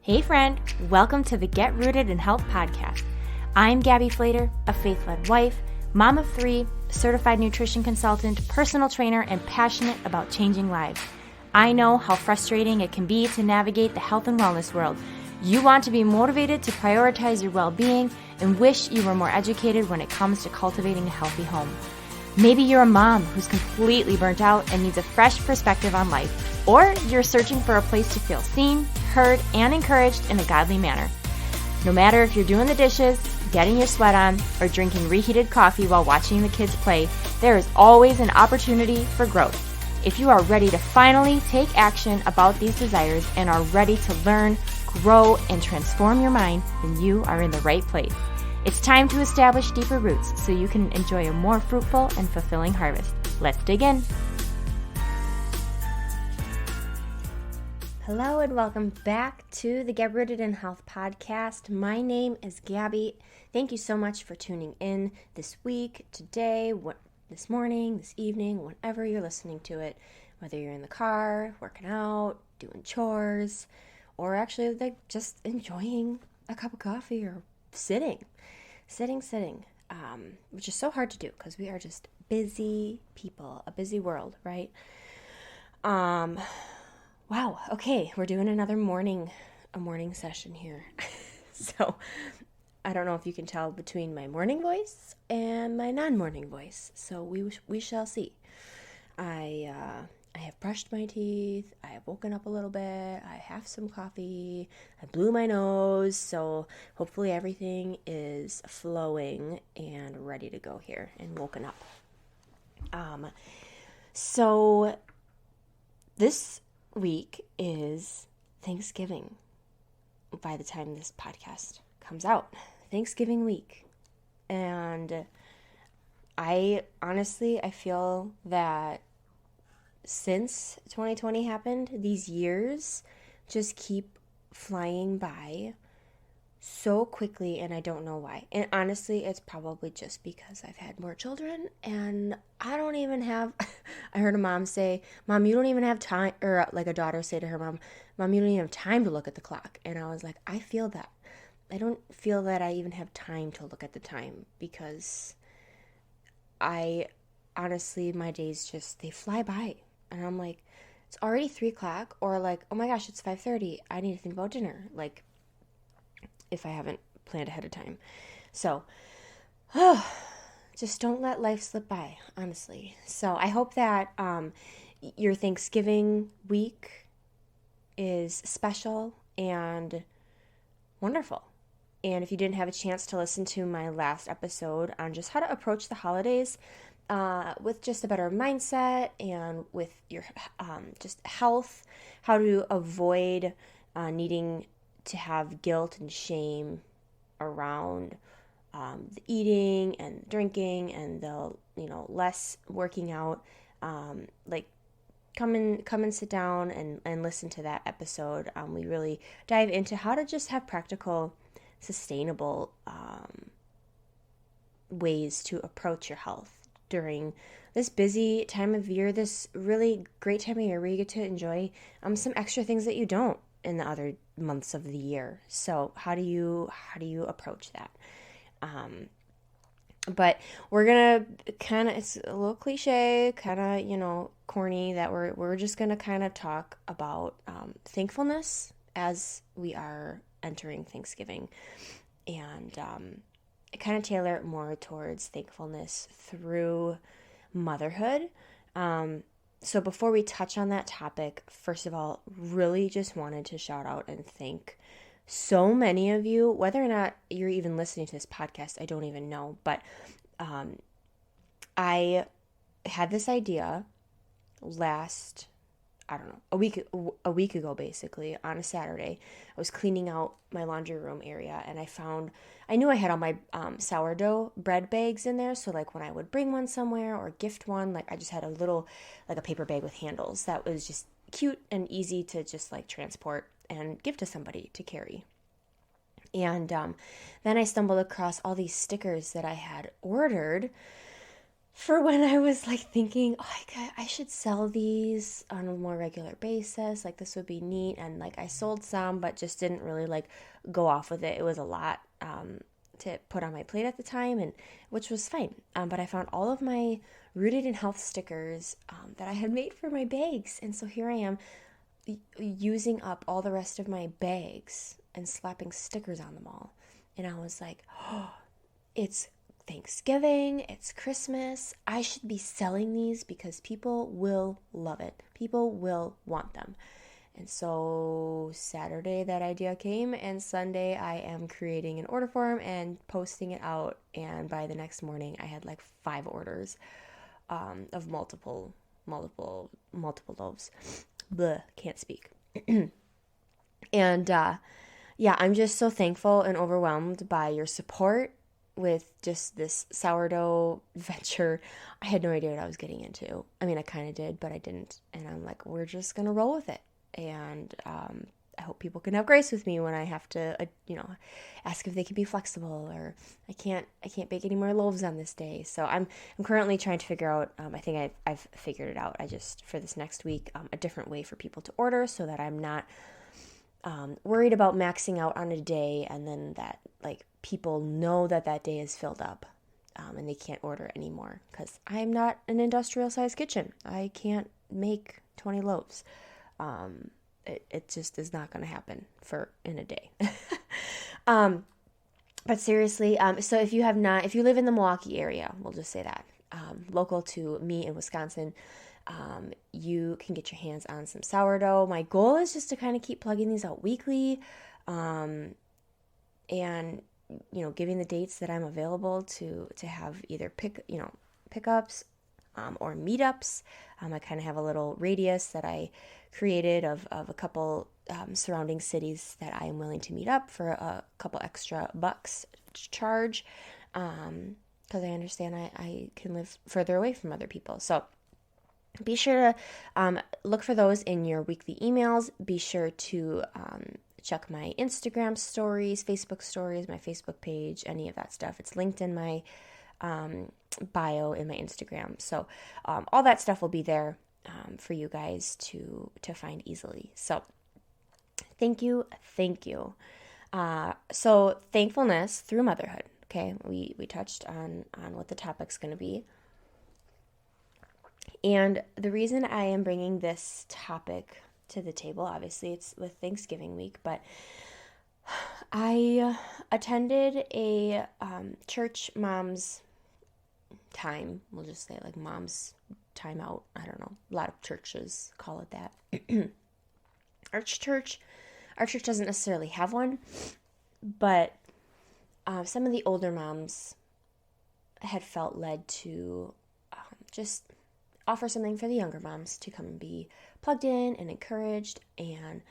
Hey friend, welcome to the Get Rooted in Health podcast. I'm Gabby Flater, a faith-led wife, mom of 3, certified nutrition consultant, personal trainer, and passionate about changing lives. I know how frustrating it can be to navigate the health and wellness world. You want to be motivated to prioritize your well-being and wish you were more educated when it comes to cultivating a healthy home. Maybe you're a mom who's completely burnt out and needs a fresh perspective on life, or you're searching for a place to feel seen, heard, and encouraged in a godly manner. No matter if you're doing the dishes, getting your sweat on, or drinking reheated coffee while watching the kids play, there is always an opportunity for growth. If you are ready to finally take action about these desires and are ready to learn, grow, and transform your mind, then you are in the right place. It's time to establish deeper roots so you can enjoy a more fruitful and fulfilling harvest. Let's dig in. Hello and welcome back to the Get Rooted in Health podcast. My name is Gabby. Thank you so much for tuning in this week, today, this morning, this evening, whenever you're listening to it, whether you're in the car, working out, doing chores, or actually just enjoying a cup of coffee or sitting, which is so hard to do because we are just busy people, a busy world, right? Wow. Okay. We're doing a morning session here. So I don't know if you can tell between my morning voice and my non-morning voice. So we shall see. I have brushed my teeth. I have woken up a little bit. I have some coffee. I blew my nose. So hopefully everything is flowing and ready to go here and woken up. So this week is Thanksgiving by the time this podcast comes out. Thanksgiving week. And I feel that since 2020 happened, these years just keep flying by so quickly, and I don't know why. And honestly, it's probably just because I've had more children, and I don't even have, I heard a mom say, Mom, you don't even have time, or like a daughter say to her mom, Mom, you don't even have time to look at the clock. And I was like, I feel that. I don't feel that I even have time to look at the time, because honestly, my days just, they fly by. And I'm like, it's already 3 o'clock, or like, oh my gosh, it's 5:30. I need to think about dinner. Like, if I haven't planned ahead of time. So, just don't let life slip by, honestly. So I hope that your Thanksgiving week is special and wonderful. And if you didn't have a chance to listen to my last episode on just how to approach the holidays with just a better mindset and with your just health, how to avoid needing to have guilt and shame around the eating and drinking and the less working out, like come and sit down and listen to that episode. We really dive into how to just have practical, sustainable ways to approach your health during this busy time of year, this really great time of year where you get to enjoy some extra things that you don't in the other months of the year. So how do you approach that? But we're gonna it's a little cliche, corny, that we're just gonna kind of talk about thankfulness as we are entering Thanksgiving, and kind of tailor it more towards thankfulness through motherhood. So before we touch on that topic, first of all, really just wanted to shout out and thank so many of you, whether or not you're even listening to this podcast, I don't even know, but I had this idea a week ago, basically, on a Saturday. I was cleaning out my laundry room area, and I knew I had all my sourdough bread bags in there, so like when I would bring one somewhere or gift one, like I just had a little, like a paper bag with handles that was just cute and easy to just like transport and give to somebody to carry. And then I stumbled across all these stickers that I had ordered for when I was like thinking, oh, I should sell these on a more regular basis. Like this would be neat. And like I sold some, but just didn't really like go off with it. It was a lot to put on my plate at the time, and which was fine. But I found all of my Rooted in Health stickers that I had made for my bags. And so here I am using up all the rest of my bags and slapping stickers on them all. And I was like, oh, it's Thanksgiving, it's Christmas. I should be selling these because people will love it. People will want them. And so Saturday that idea came, and Sunday I am creating an order form and posting it out. And by the next morning, I had like 5 orders of multiple loaves. Bleh, can't speak. And yeah, I'm just so thankful and overwhelmed by your support with just this sourdough venture. I had no idea what I was getting into. I mean, I kind of did, but I didn't. And I'm like, we're just going to roll with it. And I hope people can have grace with me when I have to, ask if they can be flexible, or I can't bake any more loaves on this day. So I'm currently trying to figure out, I think I've figured it out. I just, for this next week, a different way for people to order so that I'm not worried about maxing out on a day and then that like people know that day is filled up and they can't order anymore, because I'm not an industrial sized kitchen. I can't make 20 loaves. It just is not going to happen in a day. But seriously, so if you live in the Milwaukee area, we'll just say that, local to me in Wisconsin, you can get your hands on some sourdough. My goal is just to kind of keep plugging these out weekly, and giving the dates that I'm available to have either pickups or meetups. I kind of have a little radius that I created of a couple surrounding cities that I am willing to meet up for a couple extra bucks to charge, because I understand I can live further away from other people. So be sure to look for those in your weekly emails. Be sure to check my Instagram stories, Facebook stories, my Facebook page, any of that stuff. It's linked in my bio in my Instagram. So all that stuff will be there for you guys to find easily. So thank you. So thankfulness through motherhood. Okay, we touched on what the topic's going to be. And the reason I am bringing this topic to the table, obviously it's with Thanksgiving week, but I attended a church mom's time. We'll just say like mom's time out. I don't know. A lot of churches call it that. Our church doesn't necessarily have one, but some of the older moms had felt led to just offer something for the younger moms to come and be plugged in and encouraged, and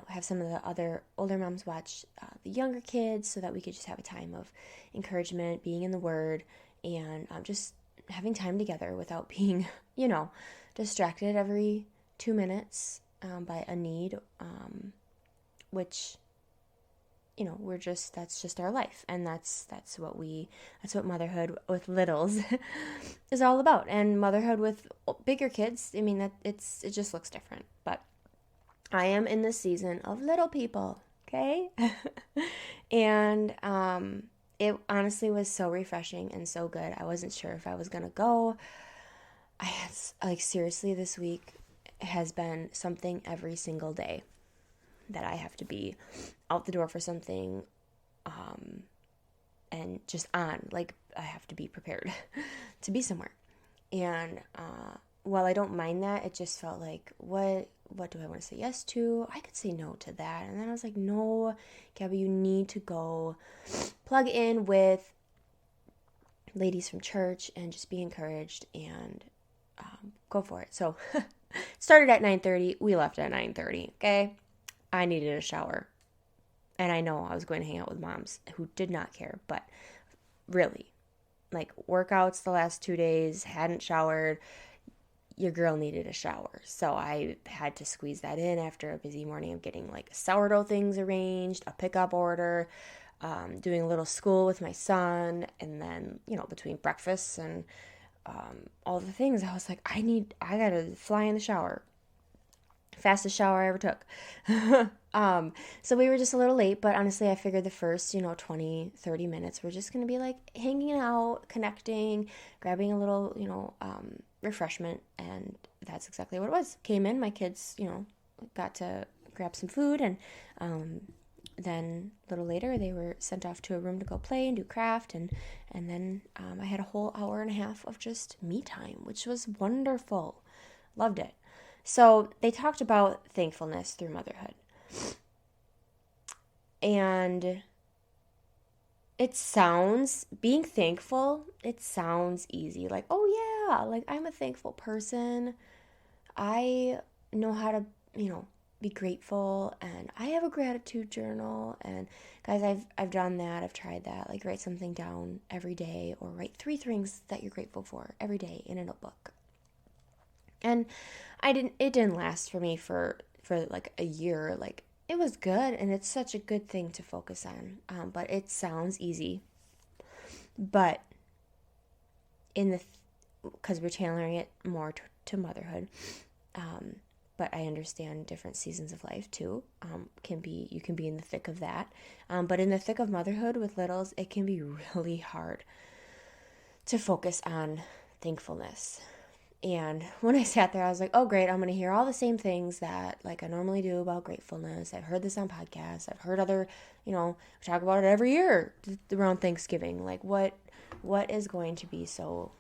have some of the other older moms watch the younger kids, so that we could just have a time of encouragement, being in the Word, and just having time together without being, distracted every 2 minutes by a need, which, that's just our life. And that's what motherhood with littles is all about. And motherhood with bigger kids, I mean, it just looks different. But I am in the season of little people, okay? And it honestly was so refreshing and so good. I wasn't sure if I was going to go. I had, seriously, this week has been something every single day that I have to be out the door for something, and just on, I have to be prepared to be somewhere. And while I don't mind that, it just felt like, what do I want to say yes to? I could say no to that. And then I was like, no, Gabby, you need to go plug in with ladies from church and just be encouraged and go for it. So started at 9:30. We left at 9:30, okay? I needed a shower. And I know I was going to hang out with moms who did not care, but really, workouts the last 2 days, hadn't showered, your girl needed a shower. So I had to squeeze that in after a busy morning of getting sourdough things arranged, a pickup order, doing a little school with my son, and then, between breakfast and all the things, I was like, I gotta fly in the shower. Fastest shower I ever took. So we were just a little late, but honestly, I figured the first, 20, 30 minutes, we're just going to be like hanging out, connecting, grabbing a little, refreshment. And that's exactly what it was. Came in, my kids, got to grab some food. And then a little later, they were sent off to a room to go play and do craft. And then I had a whole hour and a half of just me time, which was wonderful. Loved it. So they talked about thankfulness through motherhood. And being thankful, it sounds easy. Like, oh yeah, like I'm a thankful person. I know how to, be grateful, and I have a gratitude journal. And guys, I've done that. I've tried that. Like, write something down every day, or write 3 things that you're grateful for every day in a notebook. And it didn't last for me for like a year. Like, it was good, and it's such a good thing to focus on. But it sounds easy. But because we're tailoring it more to motherhood, but I understand different seasons of life too. You can be in the thick of that. But in the thick of motherhood with littles, it can be really hard to focus on thankfulness. And when I sat there, I was like, oh, great, I'm going to hear all the same things that like I normally do about gratefulness. I've heard this on podcasts. I've heard other, we talk about it every year around Thanksgiving. Like, what is going to be so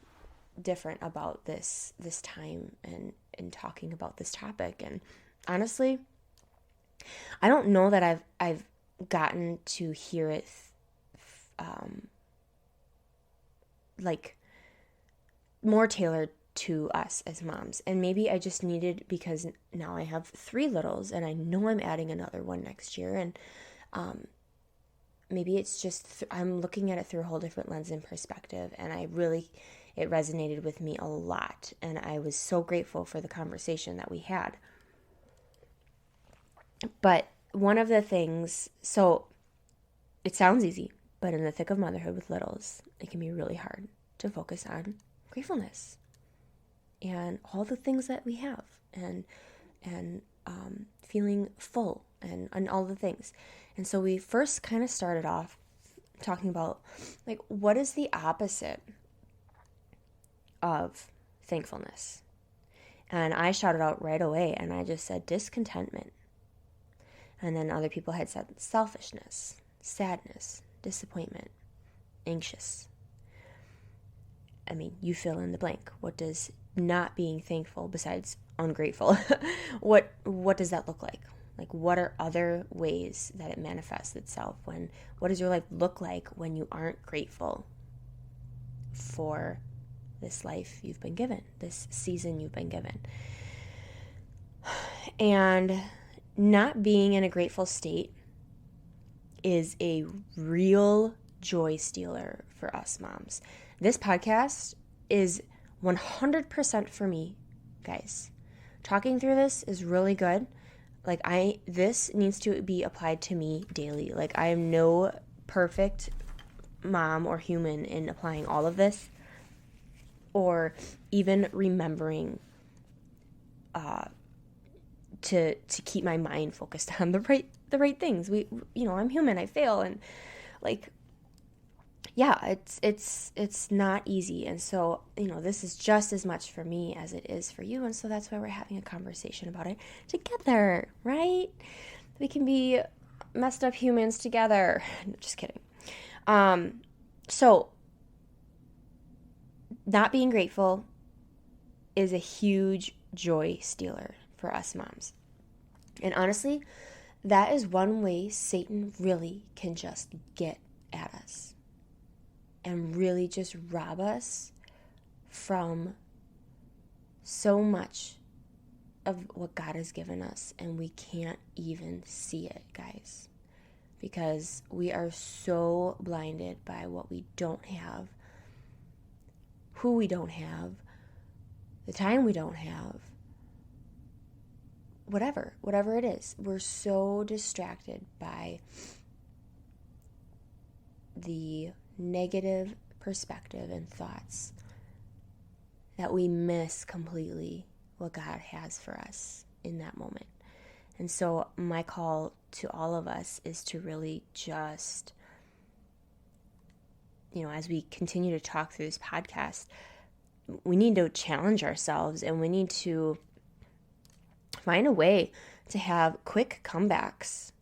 different about this time and talking about this topic? And honestly, I don't know that I've gotten to hear it like more tailored to us as moms. And maybe I just needed, because now I have 3 littles and I know I'm adding another one next year. And maybe it's just I'm looking at it through a whole different lens and perspective. And it resonated with me a lot. And I was so grateful for the conversation that we had. But one of the things, so it sounds easy, but in the thick of motherhood with littles, it can be really hard to focus on gratefulness and all the things that we have, and feeling full, and all the things. And so we first kind of started off talking about, like, what is the opposite of thankfulness? And I shouted out right away, and I just said discontentment. And then other people had said selfishness, sadness, disappointment, anxious. I mean, you fill in the blank. What does not being thankful, besides ungrateful, what does that look like? Like, what are other ways that it manifests itself? What does your life look like when you aren't grateful for this life you've been given, this season you've been given? And not being in a grateful state is a real joy stealer for us moms. This podcast is 100% for me, guys. Talking through this is really good. Like, this needs to be applied to me daily. Like, I am no perfect mom or human in applying all of this, or even remembering to keep my mind focused on the right things. I'm human. I fail, and like, yeah, it's not easy. And so, this is just as much for me as it is for you. And so that's why we're having a conversation about it together, right? We can be messed up humans together. Just kidding. So not being grateful is a huge joy stealer for us moms. And honestly, that is one way Satan really can just get at us and really just rob us from so much of what God has given us. And we can't even see it, guys, because we are so blinded by what we don't have, who we don't have, the time we don't have, whatever it is. We're so distracted by the negative perspective and thoughts that we miss completely what God has for us in that moment. And so my call to all of us is to really just, as we continue to talk through this podcast, we need to challenge ourselves, and we need to find a way to have quick comebacks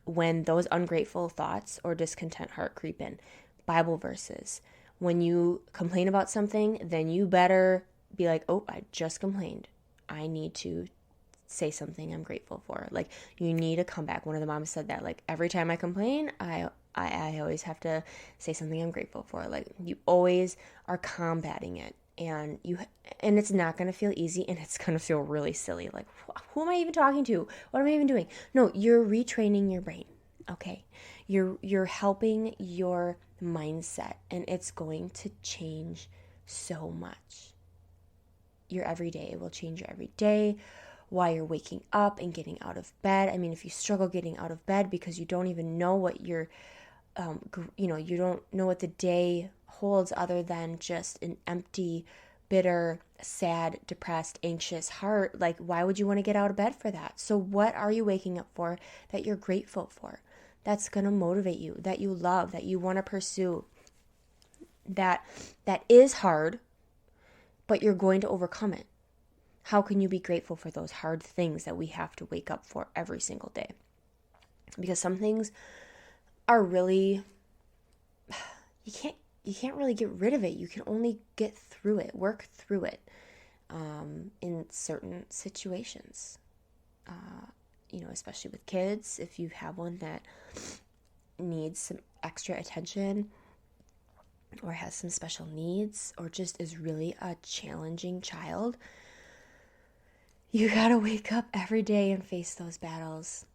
when those ungrateful thoughts or discontent heart creep in. Bible verses. When you complain about something, then you better be like, oh, I just complained. I need to say something I'm grateful for. Like, you need a comeback. One of the moms said that, like, every time I complain, I always have to say something I'm grateful for. Like, you always are combating it, and it's not going to feel easy, and it's going to feel really silly. Like, who am I even talking to? What am I even doing? No, you're retraining your brain. Okay. You're helping your mindset, and it's going to change so much. Your everyday, it will change your everyday. Why you're waking up and getting out of bed. I mean, if you struggle getting out of bed because you don't even know what you don't know what the day holds other than just an empty, bitter, sad, depressed, anxious heart, like, why would you want to get out of bed for that? So what are you waking up for that you're grateful for? That's going to motivate you, that you love, that you want to pursue, that is hard, but you're going to overcome it. How can you be grateful for those hard things that we have to wake up for every single day? Because some things are really, you can't really get rid of it. You can only get through it, work through it in certain situations. Especially with kids, if you have one that needs some extra attention or has some special needs or just is really a challenging child, you gotta wake up every day and face those battles.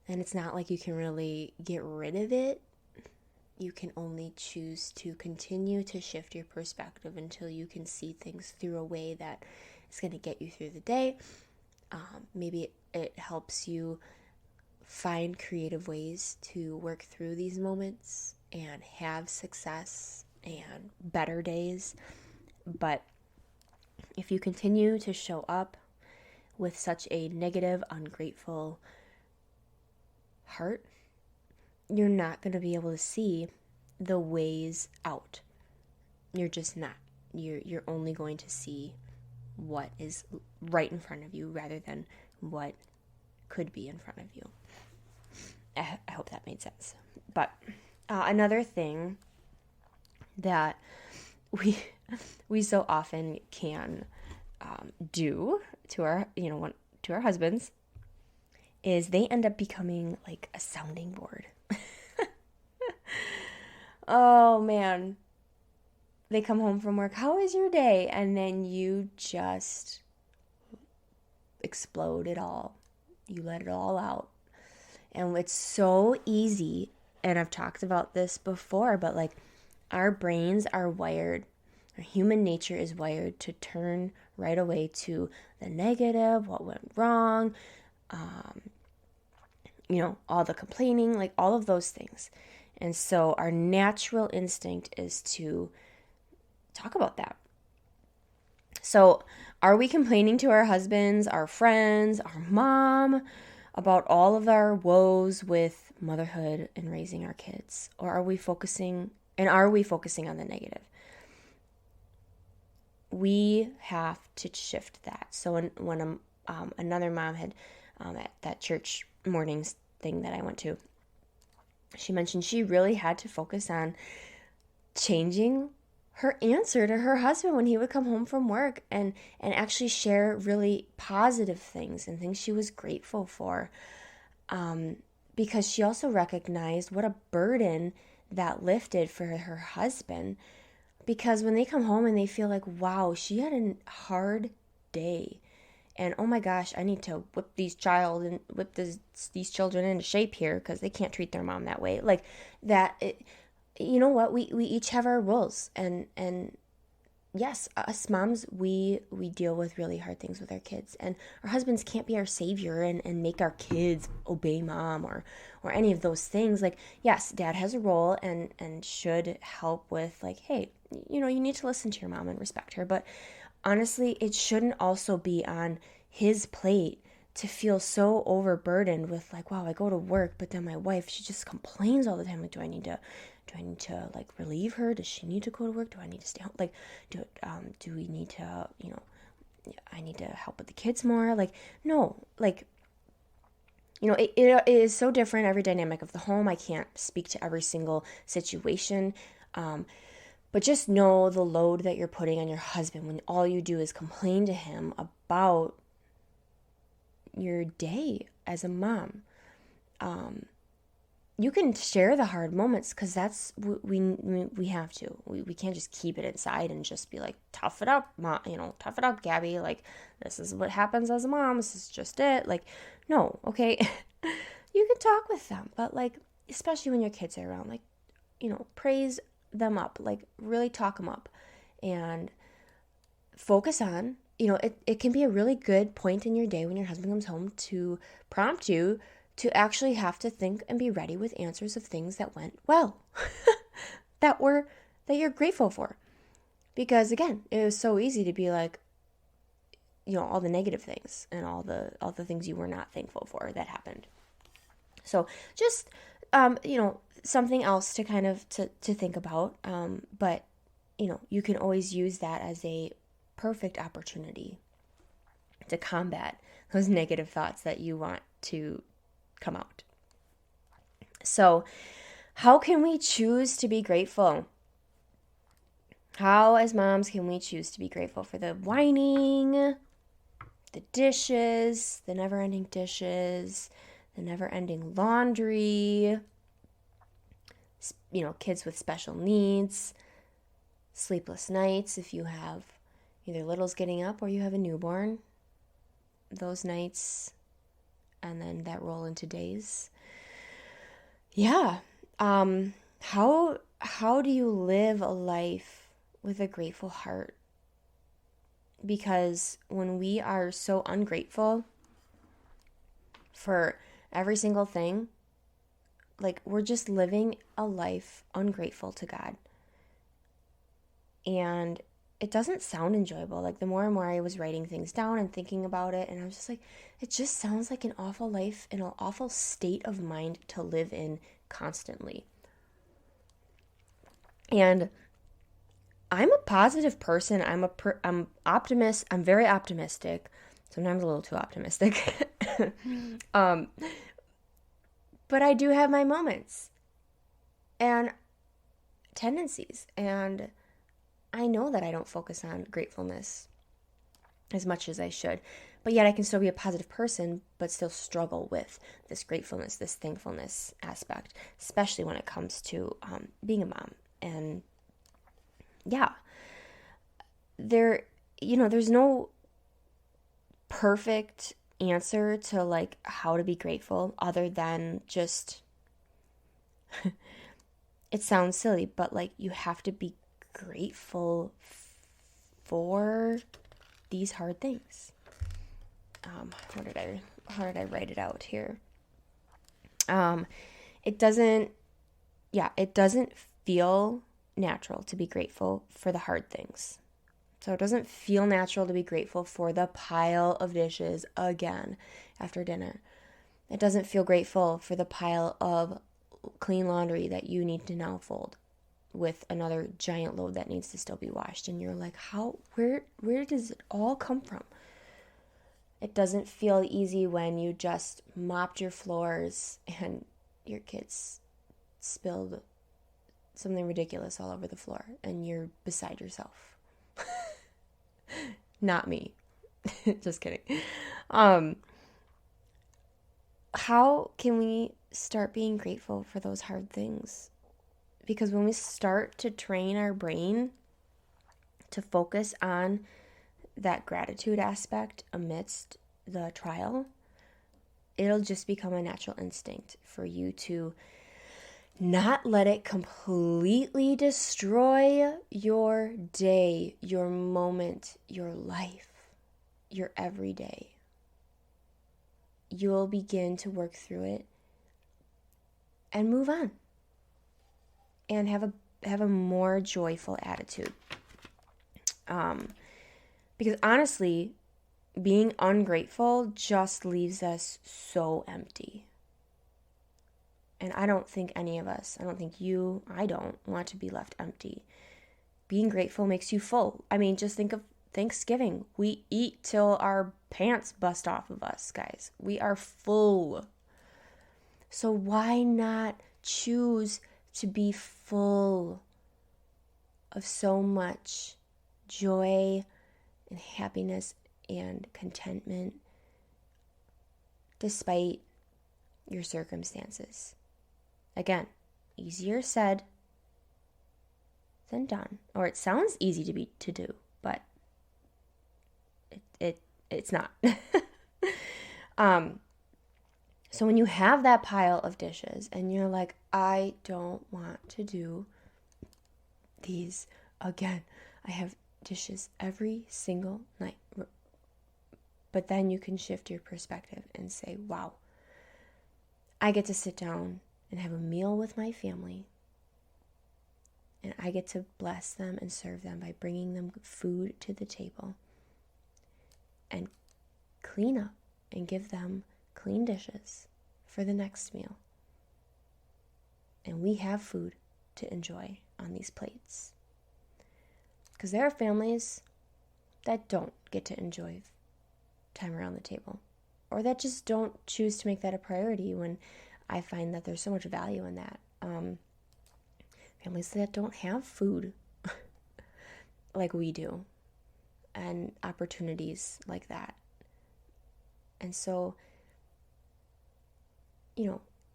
And it's not like you can really get rid of it. You can only choose to continue to shift your perspective until you can see things through a way that is going to get you through the day. Maybe it helps you find creative ways to work through these moments and have success and better days. But if you continue to show up with such a negative, ungrateful heart, you're not going to be able to see the ways out. You're just not. You're only going to see what is right in front of you rather than what could be in front of you. I hope that made sense. But another thing that we so often can do to our husbands is they end up becoming like a sounding board. Oh man, they come home from work, how was your day? And then you just explode it all. You let it all out. And it's so easy, and I've talked about this before, but like, our brains are wired, our human nature is wired to turn right away to the negative, what went wrong, all the complaining, like all of those things. And so our natural instinct is to talk about that. So are we complaining to our husbands, our friends, our mom about all of our woes with motherhood and raising our kids? Or are we focusing on the negative? We have to shift that. So when another mom had at that church mornings thing that I went to, she mentioned she really had to focus on changing her answer to her husband when he would come home from work and actually share really positive things and things she was grateful for. Because she also recognized what a burden that lifted for her husband. Because when they come home and they feel like, wow, she had a hard day, and oh my gosh, I need to whip these children into shape here because they can't treat their mom that way. Like that, you know what? We each have our roles, and yes, us moms, we deal with really hard things with our kids, and our husbands can't be our savior and make our kids obey mom or any of those things. Like, yes, dad has a role and should help with, like, hey, you know, you need to listen to your mom and respect her. But honestly, it shouldn't also be on his plate to feel so overburdened with, like, wow, I go to work, but then my wife, she just complains all the time. Like, do I need to like relieve her? Does she need to go to work? Do I need to stay home? Like, do we need to, you know, I need to help with the kids more? Like, no, like, you know, it is so different, every dynamic of the home. I can't speak to every single situation. But just know the load that you're putting on your husband when all you do is complain to him about your day as a mom. You can share the hard moments, because that's we have to. We can't just keep it inside and just be like, tough it up, mom, you know, tough it up, Gabby. Like, this is what happens as a mom. This is just it. Like, no, okay. You can talk with them, but like, especially when your kids are around, like, you know, praise them up, like really talk them up, and focus on, you know, it can be a really good point in your day when your husband comes home to prompt you to actually have to think and be ready with answers of things that went well, that you're grateful for. Because again, it was so easy to be like, you know, all the negative things and all the things you were not thankful for that happened. So just you know, something else to kind of to think about. But you know, you can always use that as a perfect opportunity to combat those negative thoughts that you want to come out. So, how can we choose to be grateful? How, as moms, can we choose to be grateful for the whining, the dishes, the never-ending dishes, the never-ending laundry, you know, kids with special needs, sleepless nights if you have either littles getting up or you have a newborn, those nights, and then that roll into days. Yeah. How do you live a life with a grateful heart? Because when we are so ungrateful for every single thing, like, we're just living a life ungrateful to God. And it doesn't sound enjoyable. Like, the more and more I was writing things down and thinking about it, and I was just like, it just sounds like an awful life and an awful state of mind to live in constantly. And I'm a positive person. I'm optimist. I'm very optimistic. Sometimes a little too optimistic. But I do have my moments and tendencies, and I know that I don't focus on gratefulness as much as I should, but yet I can still be a positive person, but still struggle with this gratefulness, this thankfulness aspect, especially when it comes to being a mom. And yeah, there's no perfect answer to like how to be grateful other than just, it sounds silly, but like, you have to be grateful for these hard things. How did I write it out here? It doesn't feel natural to be grateful for the hard things. So it doesn't feel natural to be grateful for the pile of dishes again after dinner. It doesn't feel grateful for the pile of clean laundry that you need to now fold with another giant load that needs to still be washed. And you're like, where does it all come from? It doesn't feel easy when you just mopped your floors and your kids spilled something ridiculous all over the floor and you're beside yourself. Not me. Just kidding. How can we start being grateful for those hard things? Because when we start to train our brain to focus on that gratitude aspect amidst the trial, it'll just become a natural instinct for you to not let it completely destroy your day, your moment, your life, your everyday. You'll begin to work through it and move on and have a more joyful attitude. Because honestly, being ungrateful just leaves us so empty. And I don't think any of us, I don't want to be left empty. Being grateful makes you full. I mean, just think of Thanksgiving. We eat till our pants bust off of us, guys. We are full. So why not choose to be full of so much joy and happiness and contentment despite your circumstances? Again, easier said than done. Or it sounds easy to do, but it's not. So when you have that pile of dishes and you're like, I don't want to do these again. I have dishes every single night. But then you can shift your perspective and say, wow, I get to sit down and have a meal with my family. And I get to bless them and serve them by bringing them food to the table. And clean up and give them clean dishes for the next meal. And we have food to enjoy on these plates. Because there are families that don't get to enjoy time around the table, or that just don't choose to make that a priority, when I find that there's so much value in that. Families that don't have food like we do, and opportunities like that. And so,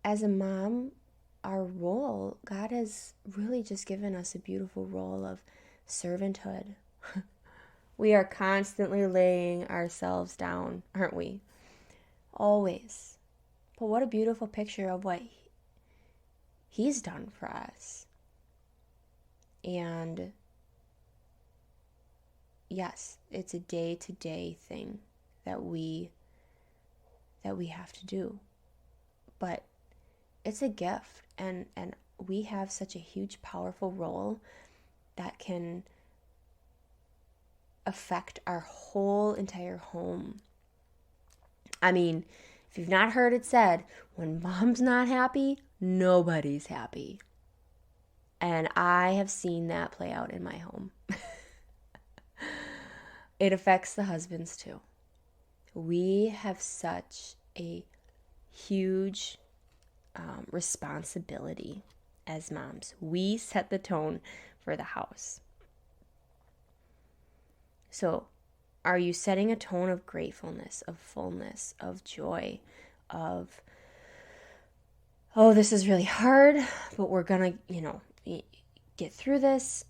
as a mom, our role, God has really just given us a beautiful role of servanthood. We are constantly laying ourselves down, aren't we? Always. But what a beautiful picture of what He's done for us. And yes, it's a day-to-day thing that we have to do. But it's a gift, and we have such a huge, powerful role that can affect our whole entire home. I mean, if you've not heard it said, when mom's not happy, nobody's happy. And I have seen that play out in my home. It affects the husbands too. We have such a huge responsibility as moms. We set the tone for the house. So, are you setting a tone of gratefulness, of fullness, of joy, of, oh, this is really hard, but we're going to, get through this?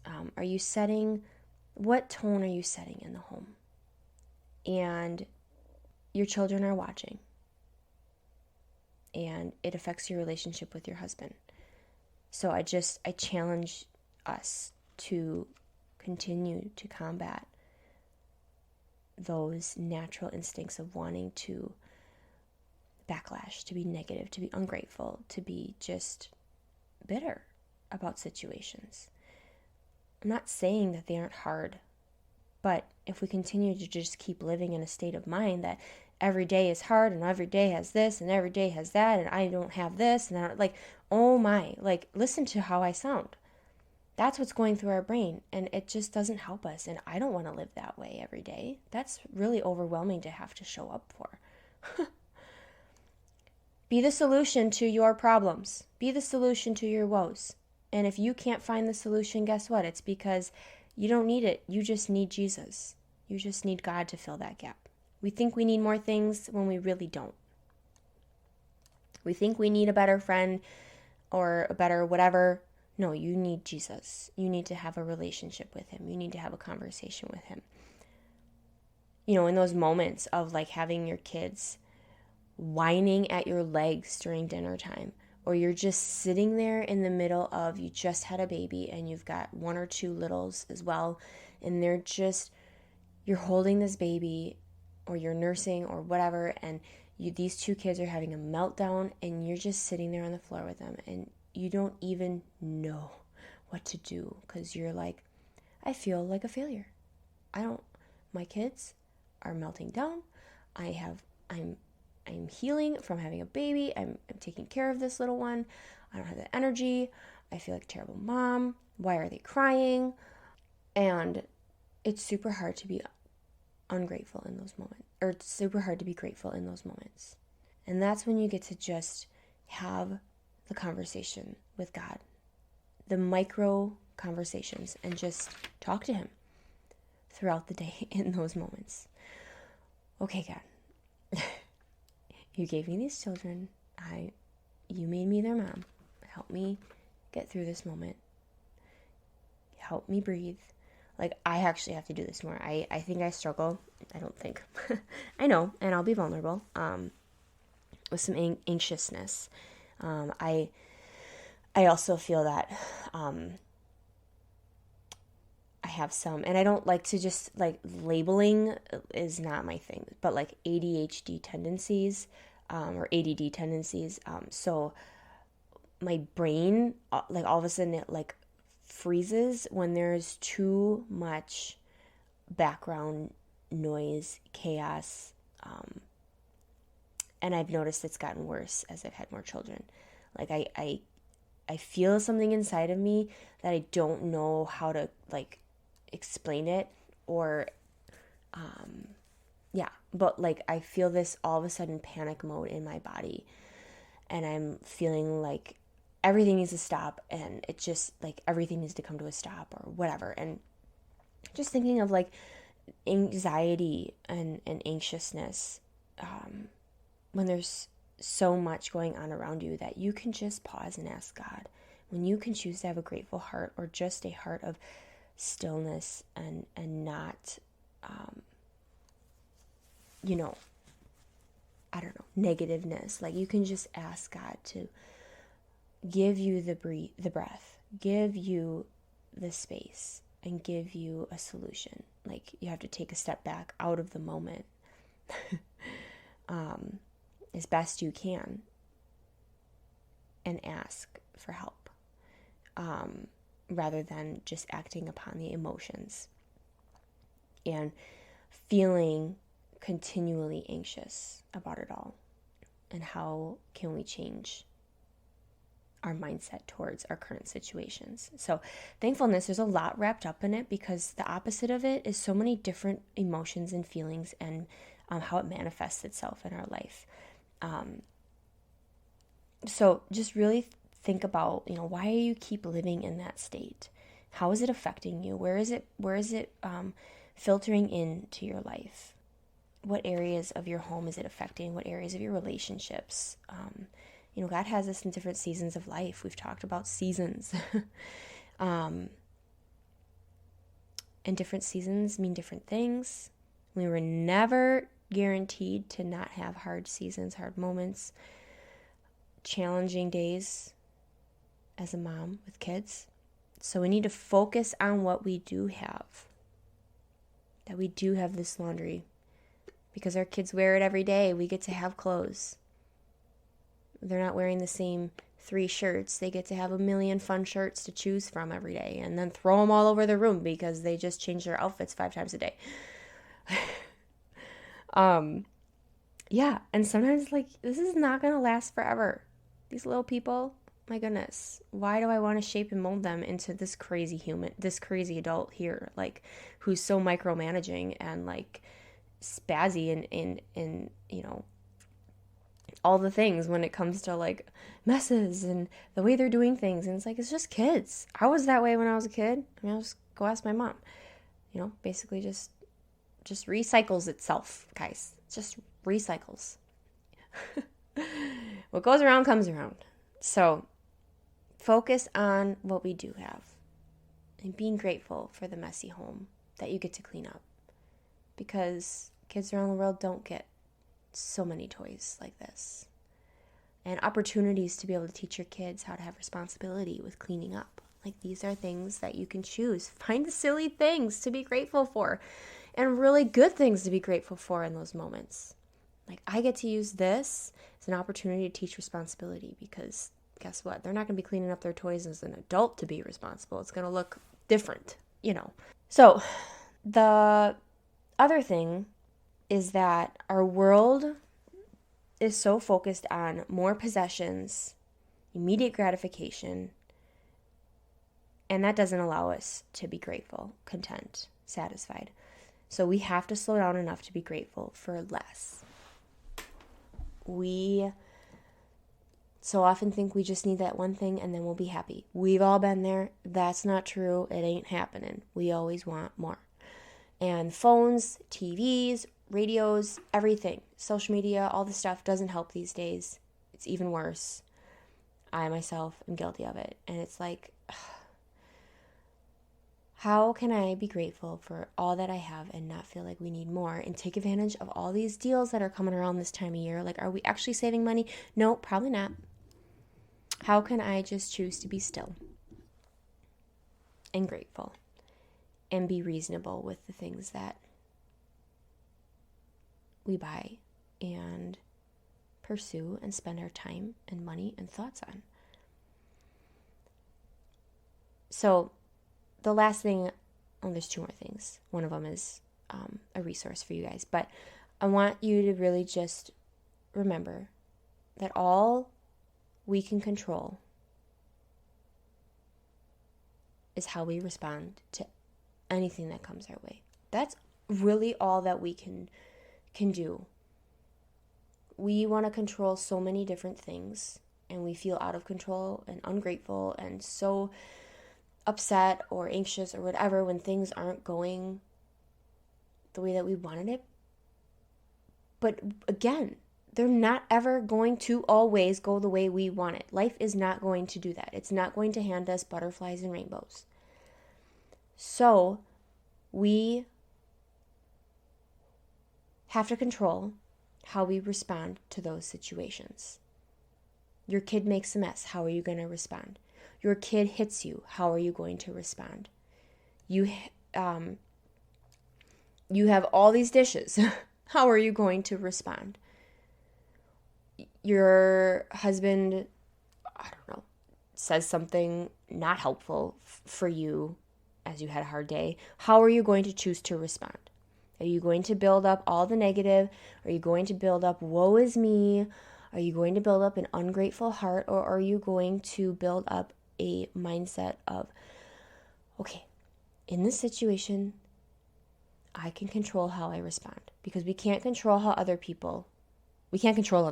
What tone are you setting in the home? And your children are watching. And it affects your relationship with your husband. So I challenge us to continue to combat those natural instincts of wanting to backlash, to be negative, to be ungrateful, to be just bitter about situations. I'm not saying that they aren't hard, but if we continue to just keep living in a state of mind that every day is hard and every day has this and every day has that and I don't have this and I don't, oh my, listen to how I sound. That's what's going through our brain, and it just doesn't help us, and I don't want to live that way every day. That's really overwhelming to have to show up for. Be the solution to your problems. Be the solution to your woes. And if you can't find the solution, guess what? It's because you don't need it. You just need Jesus. You just need God to fill that gap. We think we need more things when we really don't. We think we need a better friend or a better whatever. No, you need Jesus. You need to have a relationship with Him. You need to have a conversation with Him. In those moments of having your kids whining at your legs during dinner time, or you're just sitting there in the middle of, you just had a baby and you've got one or two littles as well, and you're holding this baby, or you're nursing or whatever, and these two kids are having a meltdown, and you're just sitting there on the floor with them, and you don't even know what to do, because you're like, I feel like a failure. My kids are melting down. I'm healing from having a baby. I'm taking care of this little one. I don't have the energy. I feel like a terrible mom. Why are they crying? And it's super hard to be ungrateful in those moments, or it's super hard to be grateful in those moments. And that's when you get to just have the conversation with God, the micro conversations, and just talk to him throughout the day in those moments. Okay, God, you gave me these children. You made me their mom. Help me get through this moment. Help me breathe. Like, I actually have to do this more. I think I struggle. I don't think. I know, and I'll be vulnerable with some anxiousness. I also feel that I have some, and I don't like to just, like, labeling is not my thing, but like ADHD tendencies, or ADD tendencies. So my brain, like, all of a sudden it like freezes when there's too much background noise, chaos, and I've noticed it's gotten worse as I've had more children. Like, I feel something inside of me that I don't know how to, like, explain it, or but like I feel this all of a sudden panic mode in my body, and I'm feeling like everything needs to stop, and it just, like, everything needs to come to a stop or whatever. And just thinking of, like, anxiety and anxiousness, when there's so much going on around you, that you can just pause and ask God. When you can choose to have a grateful heart, or just a heart of stillness, and not I don't know, negativeness. Like, you can just ask God to give you the breath, give you the space, and give you a solution. Like, you have to take a step back out of the moment as best you can, and ask for help, rather than just acting upon the emotions and feeling continually anxious about it all. And how can we change our mindset towards our current situations? So thankfulness, there's a lot wrapped up in it, because the opposite of it is so many different emotions and feelings, and how it manifests itself in our life. So just really think about, why do you keep living in that state? How is it affecting you? Where is it filtering into your life? What areas of your home is it affecting? What areas of your relationships? God has us in different seasons of life. We've talked about seasons. And different seasons mean different things. We were never guaranteed to not have hard seasons, hard moments, challenging days as a mom with kids. So we need to focus on what we do have. That we do have this laundry. Because our kids wear it every day. We get to have clothes. They're not wearing the same 3 shirts. They get to have a million fun shirts to choose from every day, and then throw them all over the room because they just change their outfits 5 times a day. And sometimes, like, this is not going to last forever. These little people, my goodness, why do I want to shape and mold them into this crazy human, this crazy adult here, like, who's so micromanaging and, like, spazzy and all the things when it comes to, like, messes and the way they're doing things. And it's like, it's just kids. I was that way when I was a kid. I mean, I'll just go ask my mom. Basically just recycles itself, guys. It just recycles. What goes around comes around. So focus on what we do have, and being grateful for the messy home that you get to clean up, because kids around the world don't get so many toys like this. and opportunities to be able to teach your kids how to have responsibility with cleaning up. Like, these are things that you can choose. Find the silly things to be grateful for and really good things to be grateful for in those moments. Like, I get to use this as an opportunity to teach responsibility, because guess what? They're not going to be cleaning up their toys as an adult to be responsible. It's going to look different, you know. So the other thing is that our world is so focused on more possessions, immediate gratification, and that doesn't allow us to be grateful, content, satisfied. So we have to slow down enough to be grateful for less. We so often think we just need that one thing and then we'll be happy. We've all been there. That's not true. It ain't happening. We always want more. And phones, TVs, radios, everything, social media, all the stuff doesn't help these days. It's even worse. I myself am guilty of it. And it's like, how can I be grateful for all that I have and not feel like we need more and take advantage of all these deals that are coming around this time of year? Like, are we actually saving money? No, probably not. How can I just choose to be still and grateful and be reasonable with the things that we buy and pursue and spend our time and money and thoughts on? So the last thing, there's two more things. One of them is a resource for you guys. But I want you to really just remember that all we can control is how we respond to anything that comes our way. That's really all that we can do. We want to control so many different things, and we feel out of control and ungrateful and so upset or anxious or whatever when things aren't going the way that we wanted it. But again, they're not ever going to always go the way we want it. Life is not going to do that. It's not going to hand us butterflies and rainbows. So we have to control how we respond to those situations. Your kid makes a mess. How are you going to respond? Your kid hits you. How are you going to respond? You have all these dishes. How are you going to respond? Your husband, I don't know, says something not helpful for you as you had a hard day. How are you going to choose to respond? Are you going to build up all the negative? Are you going to build up woe is me? Are you going to build up an ungrateful heart? Or are you going to build up a mindset of, okay, in this situation, I can control how I respond? Because we can't control other people. We can't control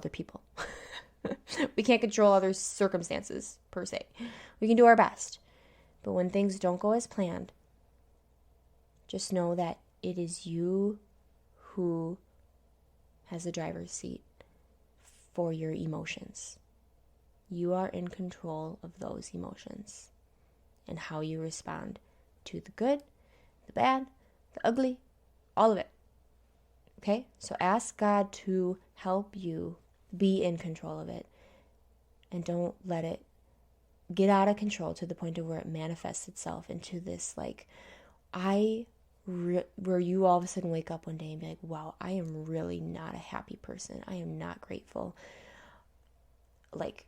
other circumstances, per se. We can do our best. But when things don't go as planned, just know that it is you who has the driver's seat for your emotions. You are in control of those emotions and how you respond to the good, the bad, the ugly, all of it. Okay? So ask God to help you be in control of it, and don't let it get out of control to the point of where it manifests itself into this, like, where you all of a sudden wake up one day and be like, wow, I am really not a happy person. I am not grateful. Like,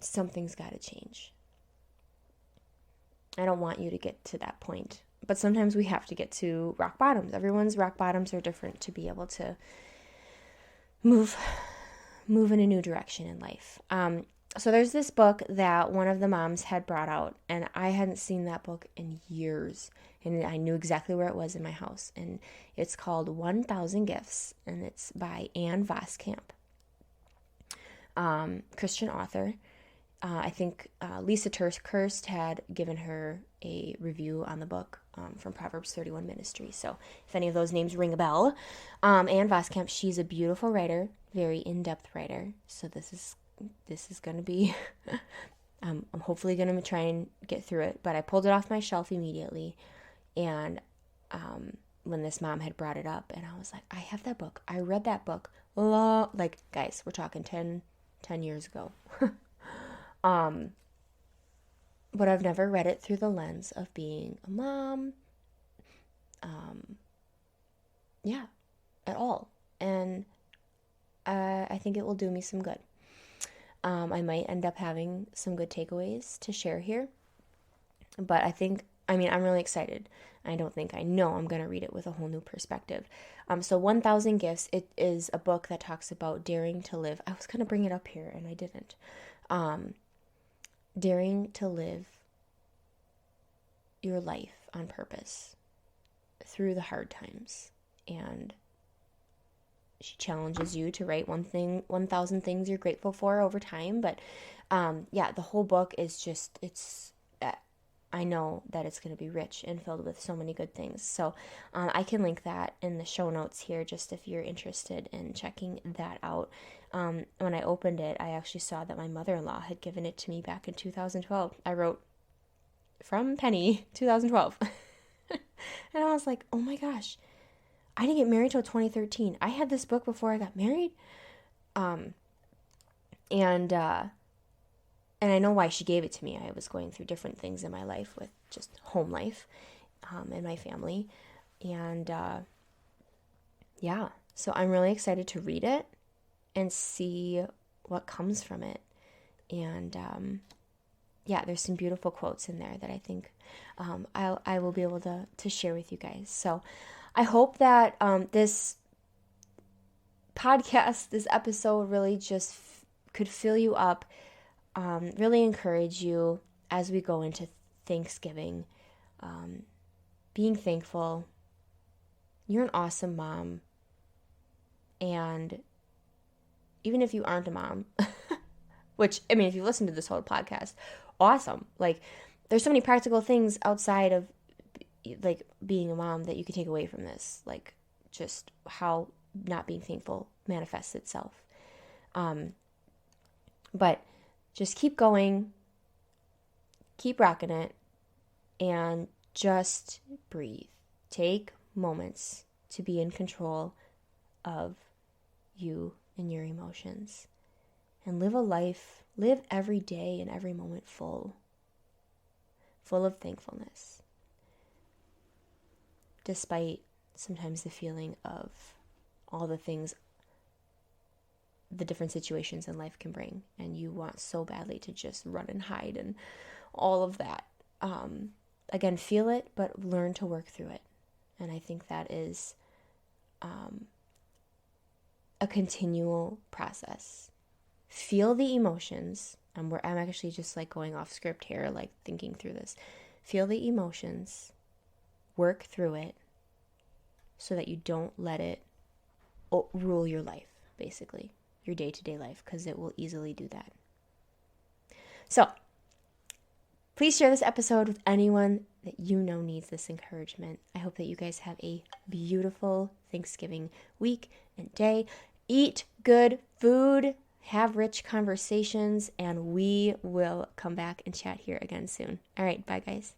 something's got to change. I don't want you to get to that point. But sometimes we have to get to rock bottoms. Everyone's rock bottoms are different to be able to move in a new direction in life. So there's this book that one of the moms had brought out, and I hadn't seen that book in years, and I knew exactly where it was in my house. And it's called 1,000 Gifts, and it's by Ann Voskamp, Christian author. I think Lisa Turkhurst had given her a review on the book from Proverbs 31 Ministry. So if any of those names ring a bell, Ann Voskamp, she's a beautiful writer, very in-depth writer. So this is going to be, I'm hopefully going to try and get through it. But I pulled it off my shelf immediately, and when this mom had brought it up, and I was like, I have that book. I read that book. Like, guys, we're talking 10, 10 years ago. But I've never read it through the lens of being a mom, at all. And I think it will do me some good. I might end up having some good takeaways to share here. But I'm really excited. I know I'm going to read it with a whole new perspective. So 1,000 Gifts, it is a book that talks about daring to live. I was going to bring it up here and I didn't. Daring to live your life on purpose through the hard times. And she challenges you to write 1,000 things you're grateful for over time. But the whole book is just, I know that it's going to be rich and filled with so many good things. So I can link that in the show notes here, just if you're interested in checking that out. When I opened it, I actually saw that my mother-in-law had given it to me back in 2012. I wrote, from Penny, 2012. And I was like, oh my gosh, I didn't get married till 2013. I had this book before I got married. And I know why she gave it to me. I was going through different things in my life with just home life, and my family. And, so I'm really excited to read it and see what comes from it. And, there's some beautiful quotes in there that I think, I will be able to share with you guys. So I hope that, this podcast, this episode really just could fill you up, really encourage you as we go into Thanksgiving, being thankful. You're an awesome mom. And even if you aren't a mom, which, if you listen to this whole podcast, awesome. Like, there's so many practical things outside of, like, being a mom that you can take away from this. Like, just how not being thankful manifests itself. But just keep going, keep rocking it, and just breathe. Take moments to be in control of you and your emotions. And live every day and every moment full of thankfulness. Despite sometimes the feeling of all the things, the different situations in life can bring, and you want so badly to just run and hide and all of that. Again, feel it, but learn to work through it. And I think that is a continual process. Feel the emotions. I'm actually just like going off script here, like thinking through this. Feel the emotions, work through it, so that you don't let it rule your life, basically, your day-to-day life, because it will easily do that. So, please share this episode with anyone that you know needs this encouragement. I hope that you guys have a beautiful Thanksgiving week and day. Eat good food, have rich conversations, and we will come back and chat here again soon. All right, bye guys.